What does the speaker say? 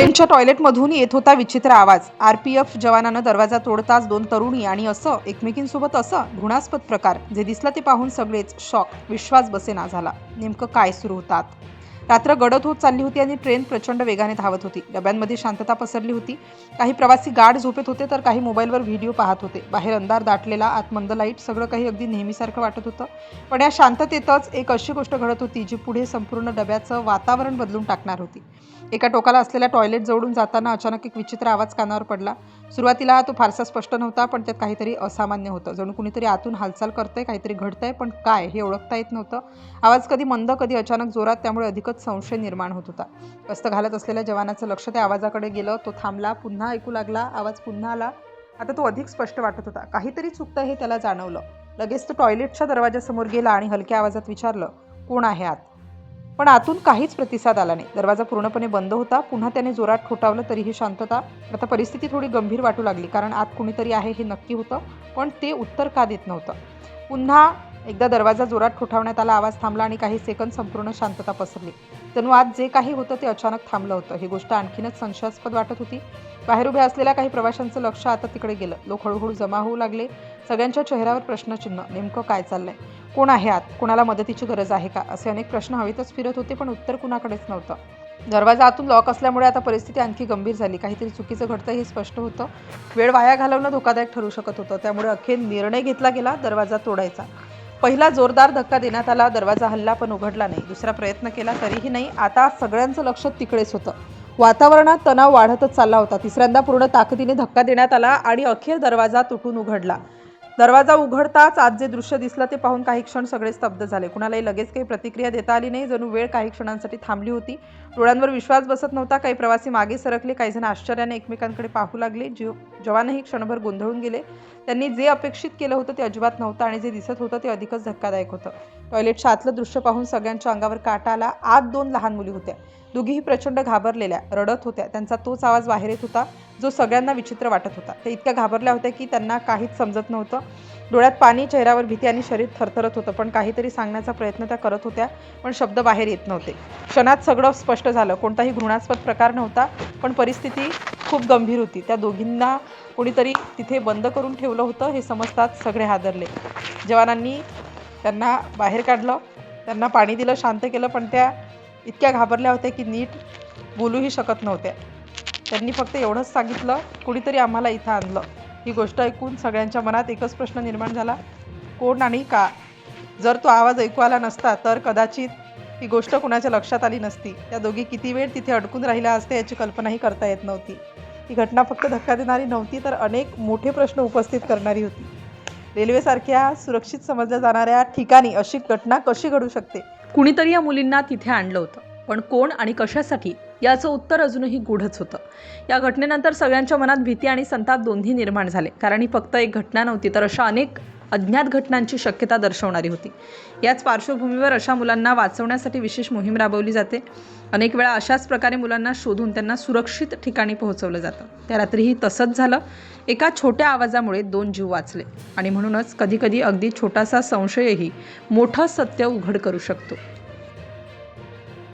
ट्रेनच्या टॉयलेटमधून येत होता विचित्र आवाज. आरपीएफ जवानानं दरवाजा तोडताच दोन तरुणी आणि असं एकमेकींसोबत असं घृणास्पद प्रकार. जे दिसलं ते पाहून सगळेच शॉक. विश्वास बसेना झाला. नेमकं काय सुरू होतात? रात्र गडद होत चालली होती आणि ट्रेन प्रचंड वेगाने धावत होती. डब्यांमध्ये शांतता पसरली होती. काही प्रवासी गाढ झोपेत होते तर काही मोबाईलवर व्हिडिओ पाहत होते. बाहेर अंधार दाटलेला, आत मंद लाईट, सगळं काही अगदी नेहमीसारखं वाटत होतं. पण या शांततेतच एक अशी गोष्ट घडत होती जी पुढे संपूर्ण डब्याचं वातावरण बदलून टाकणार होती. एका टोकाला असलेल्या टॉयलेट जवळून जाताना अचानक एक विचित्र आवाज कानावर पडला. सुरुवातीला तो फारसा स्पष्ट नव्हता, पण त्यात काहीतरी असामान्य होतं. जणू कुणीतरी आतून हालचाल करतंय, काहीतरी घडतंय, पण काय हे ओळखता येत नव्हतं. आवाज कधी मंद, कधी अचानक जोरात, त्यामुळे अधिकच संशय निर्माण होत होता. गस्त घालत असलेल्या जवानाचं लक्ष त्या आवाजाकडे गेलं. तो थांबला, पुन्हा ऐकू लागला. आवाज पुन्हा आला. आता तो अधिक स्पष्ट वाटत होता. काहीतरी चुकतंय हे त्याला जाणवलं. लगेच तो टॉयलेटच्या दरवाजासमोर गेला आणि हलक्या आवाजात विचारलं, कोण आहे आत? पण आतून काहीच प्रतिसाद आला नाही. दरवाजा पूर्णपणे बंद होता. पुन्हा त्याने जोरात ठोठावलं तरीही शांतता. आता परिस्थिती थोडी गंभीर वाटू लागली, कारण आत कुणीतरी आहे हे नक्की होतं, पण ते उत्तर का देत नव्हतं. पुन्हा एकदा दरवाजा जोरात ठोठावण्यात आला. आवाज थांबला आणि काही सेकंद संपूर्ण शांतता पसरली. जणू आत जे काही होतं ते अचानक थांबलं होतं. ही गोष्ट आणखीनच संशयास्पद वाटत होती. बाहेर उभ्या असलेल्या काही प्रवाशांचं लक्ष आता तिकडे गेलं. लोक हळूहळू जमा होऊ लागले. सगळ्यांच्या चेहऱ्यावर प्रश्नचिन्ह. नेमकं काय चाललंय? कोण आहे आत? कोणाला मदतीची गरज आहे का? असे अनेक प्रश्न हवेतच फिरत होते, पण उत्तर कुणाकडेच नव्हतं. दरवाजा आतून लॉक असल्यामुळे आता परिस्थिती आणखी गंभीर झाली. काहीतरी चुकीचं घडतं हे स्पष्ट होतं. वेळ वाया घालवणं धोकादायक ठरू शकत होतं. त्यामुळे अखेर निर्णय घेतला गेला, दरवाजा तोडायचा. पहिला जोरदार धक्का देण्यात आला. दरवाजा हलला, पण उघडला नाही. दुसरा प्रयत्न केला तरीही नाही. आता सगळ्यांचं लक्ष तिकडेच होतं. वातावरणात तणाव वाढतच चालला होता. तिसऱ्यांदा पूर्ण ताकदीने धक्का देण्यात आला आणि अखेर दरवाजा तुटून उघडला. दरवाजा उघडताच आत जे दृश्य दिसलं ते पाहून काही क्षण सगळे स्तब्ध झाले. कुणालाही लगेच काही प्रतिक्रिया देता आली नाही. जणू वेळ काही क्षणांसाठी थांबली होती. डोळ्यांवर विश्वास बसत नव्हता. काही प्रवासी मागे सरकले. काही जण आश्चर्याने एकमेकांकडे पाहू लागले. जवानही क्षणभर गोंधळून गेले. त्यांनी जे अपेक्षित केलं होतं ते अजिबात नव्हतं आणि जे दिसत होतं ते अधिकच धक्कादायक होतं. टॉयलेटच्या आतलं दृश्य पाहून सगळ्यांच्या अंगावर काटा आला. आत दोन लहान मुली होत्या. दोघीही प्रचंड घाबरलेल्या, रडत होत्या. त्यांचा तोच आवाज बाहेर येत होता जो सगळ्यांना विचित्र वाटत होता. त्या इतक्या घाबरल्या होत्या की त्यांना काहीच समजत नव्हतं. डोळ्यात पाणी, चेहऱ्यावर भीती आणि शरीर थरथरत होतं. पण काहीतरी सांगण्याचा प्रयत्न त्या करत होत्या, पण शब्द बाहेर येत नव्हते. क्षणात सगळं स्पष्ट झालं. कोणताही घृणास्पद प्रकार नव्हता, पण परिस्थिती खूप गंभीर होती. त्या दोघींना कोणीतरी तिथे बंद करून ठेवलं होतं हे समजताच सगळे हादरले. जवानांनी त्यांना बाहेर काढलं, त्यांना पाणी दिलं, शांत केलं, पण त्या इतक्या घाबरल्या होत्या की नीट बोलूही शकत नव्हत्या. त्यांनी फक्त एवढंच सांगितलं, कुणीतरी आम्हाला इथं आणलं. ही गोष्ट ऐकून सगळ्यांच्या मनात एकच प्रश्न निर्माण झाला, कोण आणि का? जर तो आवाज ऐकू आला नसता तर कदाचित ही गोष्ट कुणाच्या लक्षात आली नसती. त्या दोघी किती वेळ तिथे अडकून राहिल्या असते याची कल्पनाही करता येत नव्हती. ही घटना फक्त धक्का देणारी नव्हती, तर अनेक मोठे प्रश्न उपस्थित करणारी होती. रेल्वेसारख्या सुरक्षित समजल्या जाणाऱ्या ठिकाणी अशी घटना कशी घडू शकते? कुणीतरी या मुलींना तिथे आणलं होतं, पण कोण आणि कशासाठी याचं उत्तर अजूनही गूढच होतं. या घटनेनंतर सगळ्यांच्या मनात भीती आणि संताप दोन्ही निर्माण झाले, कारण ही फक्त एक घटना नव्हती, तर अशा अनेक अज्ञात घटनांची शक्यता दर्शवणारी होती. याच पार्श्वभूमीवर अशा मुलांना वाचवण्यासाठी विशेष मोहीम राबवली जाते. अनेक वेळा अशाच प्रकारे मुलांना शोधून त्यांना सुरक्षित ठिकाणी पोहोचवलं जातं. त्या रात्रीही तसंच झालं. एका छोट्या आवाजामुळे 2 जीव वाचले आणि म्हणूनच कधीकधी अगदी छोटासा संशयही मोठं सत्य उघड करू शकतो.